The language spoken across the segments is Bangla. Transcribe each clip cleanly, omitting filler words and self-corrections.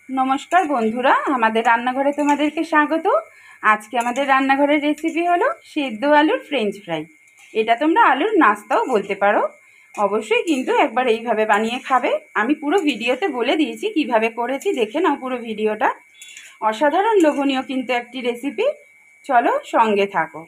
নমস্কার বন্ধুরা, আমাদের রান্নাঘরে তোমাদেরকে স্বাগত। আজকে আমাদের রান্নাঘরের রেসিপি হলো সেদ্ধ আলুর ফ্রেঞ্চ ফ্রাই। এটা তোমরা আলুর নাস্তাও বলতে পারো। অবশ্যই কিন্তু একবার এইভাবে বানিয়ে খাবে। আমি পুরো ভিডিওতে বলে দিয়েছি কিভাবে করেছি, দেখে নাও পুরো ভিডিওটা। অসাধারণ লোভনীয় কিন্তু একটি রেসিপি। চলো সঙ্গে থাকো।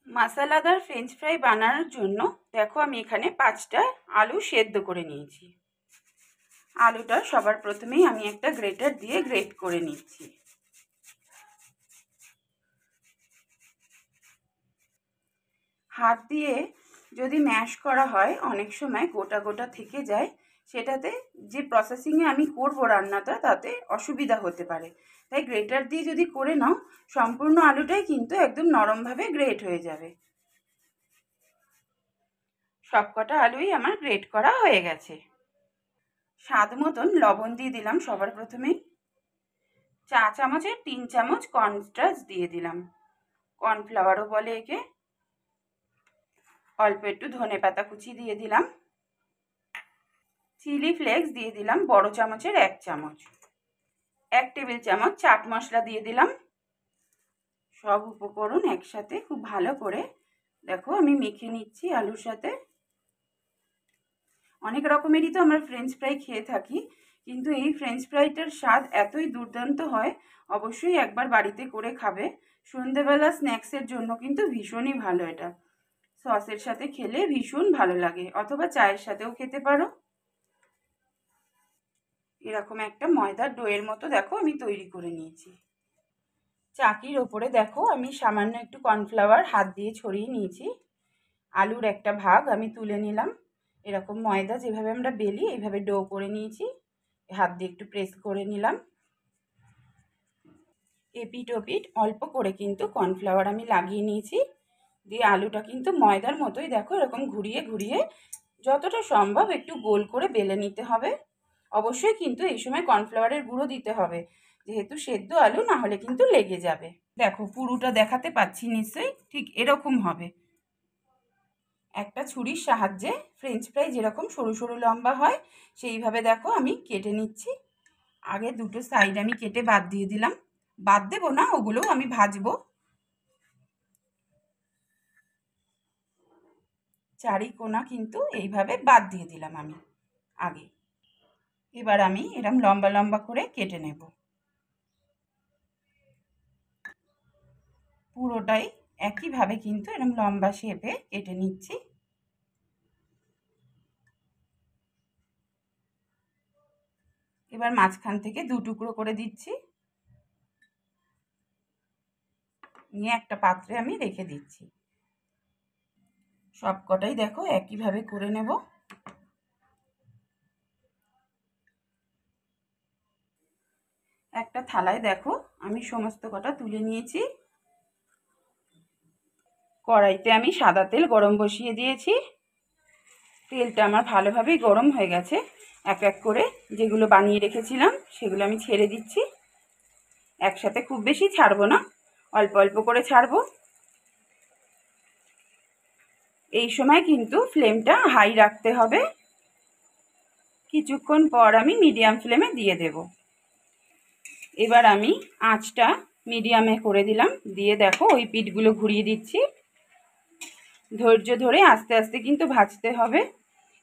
মশলাদার ফ্রেঞ্চ ফ্রাই বানানোর জন্য দেখো আমি এখানে 5টা আলু সেদ্ধ করে নিয়েছি। আলুটা সবার প্রথমেই আমি একটা গ্রেটার দিয়ে গ্রেট করে নিচ্ছি। হাত দিয়ে যদি ম্যাশ করা হয় অনেক সময় গোটা গোটা থেকে যায়, সেটাতে যে প্রসেসিংয়ে আমি করব রান্নাটা তাতে অসুবিধা হতে পারে। তাই গ্রেটার দিয়ে যদি করে নাও সম্পূর্ণ আলুটাই কিন্তু একদম নরমভাবে গ্রেট হয়ে যাবে। সবকটা আলুই আমার গ্রেট করা হয়ে গেছে। স্বাদ মতন লবণ দিয়ে দিলাম সবার প্রথমেই। চা চামচের 3 চামচ কর্নস্টার্চ দিয়ে দিলাম, কর্নফ্লাওয়ারও বলে একে। অল্প একটু ধনেপাতা কুচি দিয়ে দিলাম। চিলি ফ্লেক্স দিয়ে দিলাম বড় চামচের 1 চামচ। 1 টেবিল চামচ চাট মশলা দিয়ে দিলাম। সব উপকরণ একসাথে খুব ভালো করে দেখো আমি মেখে নিচ্ছি আলুর সাথে। অনেক রকমেরই তো আমরা ফ্রেঞ্চ ফ্রাই খেয়ে থাকি, কিন্তু এই ফ্রেঞ্চ ফ্রাইটার স্বাদ এতই দুর্দান্ত হয়, অবশ্যই একবার বাড়িতে করে খাবে। সন্ধেবেলা স্ন্যাক্সের জন্য কিন্তু ভীষণই ভালো এটা। সসের সাথে খেলে ভীষণ ভালো লাগে, অথবা চায়ের সাথেও খেতে পারো। এরকম একটা ময়দার ডোয়ের মতো দেখো আমি তৈরি করে নিয়েছি। চাকির ওপরে দেখো আমি সামান্য একটু কর্নফ্লাওয়ার হাত দিয়ে ছড়িয়ে নিয়েছি। আলুর একটা ভাগ আমি তুলে নিলাম। এরকম ময়দা যেভাবে আমরা বেলি এইভাবে ডো করে নিয়েছি। হাত দিয়ে একটু প্রেস করে নিলাম। এপিট ওপিট অল্প করে কিন্তু কর্নফ্লাওয়ার আমি লাগিয়ে নিয়েছি। দিয়ে আলুটা কিন্তু ময়দার মতোই দেখো এরকম ঘুরিয়ে ঘুরিয়ে যতটা সম্ভব একটু গোল করে বেলে নিতে হবে। অবশ্যই কিন্তু এই সময় কর্নফ্লাওয়ারের গুঁড়ো দিতে হবে, যেহেতু সেদ্ধ আলু, না হলে কিন্তু লেগে যাবে। দেখো পুরোটা দেখাতে পাচ্ছি নিশ্চয়ই, ঠিক এরকম হবে। একটা ছুরির সাহায্যে ফ্রেঞ্চ ফ্রাই যেরকম সরু সরু লম্বা হয় সেইভাবে দেখো আমি কেটে নিচ্ছি। আগে দুটো সাইড আমি কেটে বাদ দিয়ে দিলাম। বাদ দেবো না, ওগুলোও আমি ভাজবো। চারি কোণা কিন্তু এইভাবে বাদ দিয়ে দিলাম আমি আগে। এবার আমি এরকম লম্বা লম্বা করে কেটে নেব। পুরোটাই একইভাবে কিন্তু এরকম লম্বা শেপে কেটে নিচ্ছি। এবার মাঝখান থেকে 2 টুকরো করে দিচ্ছি, নিয়ে একটা পাত্রে আমি রেখে দিচ্ছি। সব কটাই দেখো একইভাবে করে নেব। একটা থালায় দেখো আমি সমস্ত কটা তুলে নিয়েছি। কড়াইতে আমি সাদা তেল গরম বসিয়ে দিয়েছি। তেলটা আমার ভালোভাবেই গরম হয়ে গেছে। এক এক করে যেগুলো বানিয়ে রেখেছিলাম সেগুলো আমি ছেড়ে দিচ্ছি। একসাথে খুব বেশি ছাড়বো না, অল্প অল্প করে ছাড়বো। এই সময় কিন্তু ফ্লেমটা হাই রাখতে হবে। কিছুক্ষণ পর আমি মিডিয়াম ফ্লেমে দিয়ে দেব। এবার আমি আঁচটা মিডিয়ামে করে দিলাম, দিয়ে দেখো ওই পিঠগুলো ঘুরিয়ে দিচ্ছি। ধৈর্য ধরে আস্তে আস্তে কিন্তু ভাজতে হবে।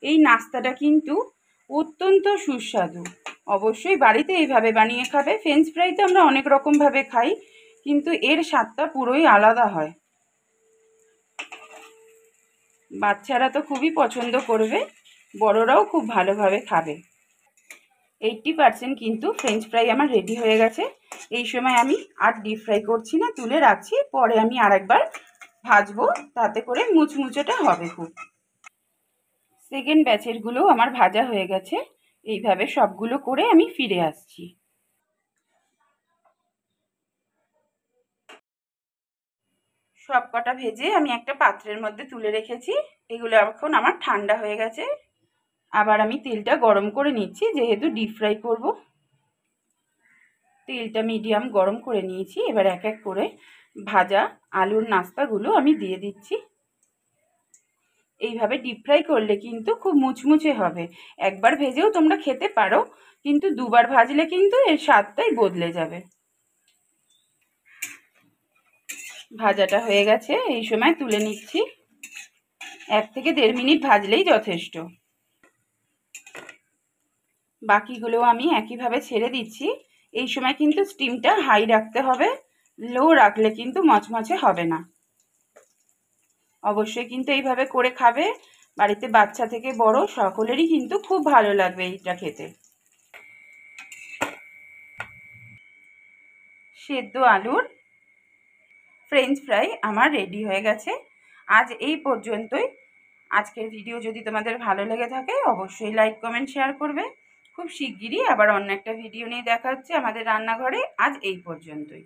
এই নাস্তাটা কিন্তু অত্যন্ত সুস্বাদু। অবশ্যই বাড়িতে এইভাবে বানিয়ে খাবে। ফ্রেঞ্চ ফ্রাই তো আমরা অনেক রকমভাবে খাই, কিন্তু এর স্বাদটা পুরোই আলাদা হয়। বাচ্চারা তো খুবই পছন্দ করবে, বড়রাও খুব ভালোভাবে খাবে। 80% কিন্তু ফ্রেঞ্চ ফ্রাই আমার রেডি হয়ে গেছে। এই সময় আমি আর ডিপ ফ্রাই করছি না, তুলে রাখছি। পরে আমি আরেকবার ভাজবো, তাতে করে মুচমুচেটা হবে খুব। সেকেন্ড ব্যাচেরগুলো আমার ভাজা হয়ে গেছে। এইভাবে সবগুলো করে আমি ফিরে আসছি। সব কটা ভেজে আমি একটা পাত্রের মধ্যে তুলে রেখেছি। এগুলো এখন আমার ঠান্ডা হয়ে গেছে। আবার আমি তেলটা গরম করে নিচ্ছি, যেহেতু ডিপ ফ্রাই করব। তেলটা মিডিয়াম গরম করে নিয়েছি। এবার এক এক করে ভাজা আলুর নাস্তাগুলো আমি দিয়ে দিচ্ছি। এইভাবে ডিপ ফ্রাই করলে কিন্তু খুব মুচমুচে হবে। একবার ভেজেও তোমরা খেতে পারো, কিন্তু দুবার ভাজলে কিন্তু এর স্বাদটাই বদলে যাবে। ভাজাটা হয়ে গেছে, এই সময় তুলে নিচ্ছি। 1 থেকে 1.5 মিনিট ভাজলেই যথেষ্ট। বাকিগুলোও আমি একইভাবে ছেড়ে দিচ্ছি। এই সময় কিন্তু স্টিমটা হাই রাখতে হবে, লো রাখলে কিন্তু মচমচে হবে না। অবশ্যই কিন্তু এইভাবে করে খাবে, বাড়িতে বাচ্চা থেকে বড় সকলেরই কিন্তু খুব ভালো লাগবে এইটা খেতে। সেদ্ধ আলুর ফ্রেঞ্চ ফ্রাই আমার রেডি হয়ে গেছে। আজ এই পর্যন্তই। আজকের ভিডিও যদি তোমাদের ভালো লেগে থাকে অবশ্যই লাইক কমেন্ট শেয়ার করবে। খুব শিগগিরই আবার অন্য একটা ভিডিও নিয়ে দেখা হচ্ছে আমাদের রান্নাঘরে। আজ এই পর্যন্তই।